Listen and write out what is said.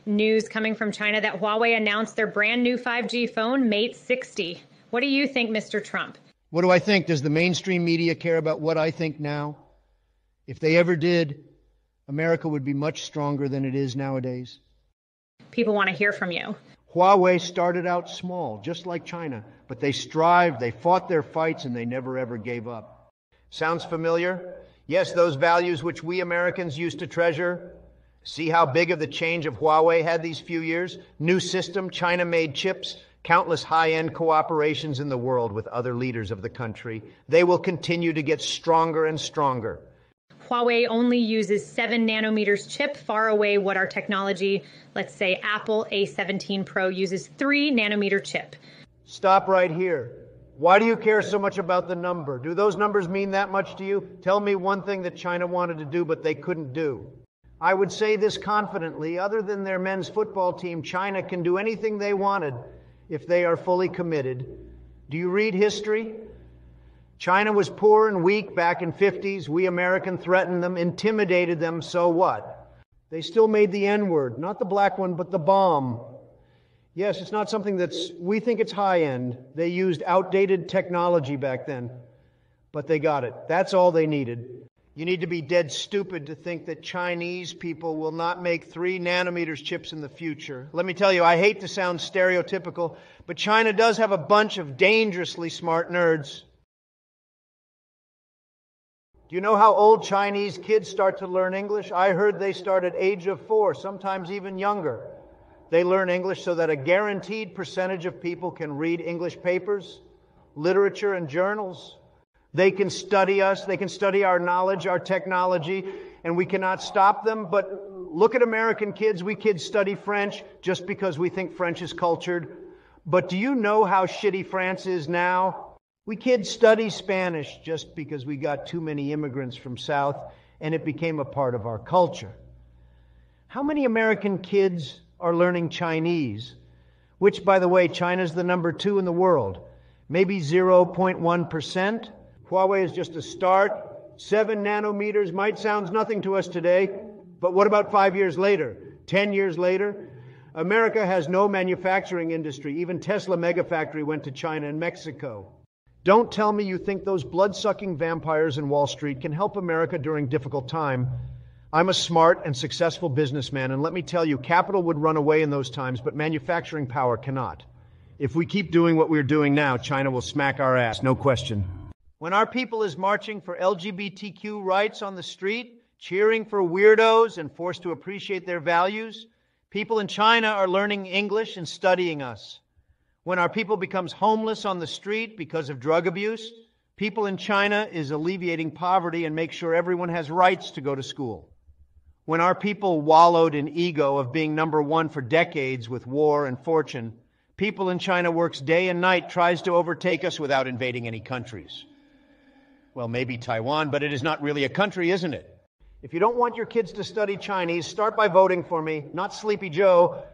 news coming from China that Huawei announced their brand new 5G phone, Mate 60. What do you think, Mr. Trump? What do I think? Does the mainstream media care about what I think now? If they ever did, America would be much stronger than it is nowadays. People want to hear from you. Huawei started out small, just like China, but they strived, they fought their fights, and they never ever gave up. Sounds familiar? Yes, those values which we Americans used to treasure. See how big of the change of Huawei had these few years? New system, China-made chips, countless high-end cooperations in the world with other leaders of the country. They will continue to get stronger and stronger. Huawei only uses 7 nanometers chip, far away what our technology, let's say Apple A17 Pro uses 3 nanometer chip. Stop right here. Why do you care so much about the number? Do those numbers mean that much to you? Tell me one thing that China wanted to do but they couldn't do. I would say this confidently, other than their men's football team, China can do anything they wanted if they are fully committed. Do you read history? China was poor and weak back in 50s. We American threatened them, intimidated them, so what? They still made the N-word, not the black one, but the bomb. Yes, it's not something we think it's high-end. They used outdated technology back then, but they got it. That's all they needed. You need to be dead stupid to think that Chinese people will not make 3 nanometers chips in the future. Let me tell you, I hate to sound stereotypical, but China does have a bunch of dangerously smart nerds. Do you know how old Chinese kids start to learn English? I heard they start at age of 4, sometimes even younger. They learn English so that a guaranteed percentage of people can read English papers, literature, and journals. They can study us, they can study our knowledge, our technology, and we cannot stop them. But look at American kids. We kids study French just because we think French is cultured. But do you know how shitty France is now? We kids study Spanish just because we got too many immigrants from South and it became a part of our culture. How many American kids are learning Chinese, which, by the way, China's the number 2 in the world? Maybe 0.1%. Huawei is just a start. 7 nanometers might sound nothing to us today, but what about 5 years later? 10 years later? America has no manufacturing industry. Even Tesla Megafactory went to China and Mexico. Don't tell me you think those blood-sucking vampires in Wall Street can help America during difficult time. I'm a smart and successful businessman, and let me tell you, capital would run away in those times, but manufacturing power cannot. If we keep doing what we're doing now, China will smack our ass, no question. When our people is marching for LGBTQ rights on the street, cheering for weirdos and forced to appreciate their values, people in China are learning English and studying us. When our people becomes homeless on the street because of drug abuse, people in China is alleviating poverty and make sure everyone has rights to go to school. When our people wallowed in ego of being number 1 for decades with war and fortune, people in China works day and night, tries to overtake us without invading any countries. Well, maybe Taiwan, but it is not really a country, isn't it? If you don't want your kids to study Chinese, start by voting for me, not Sleepy Joe.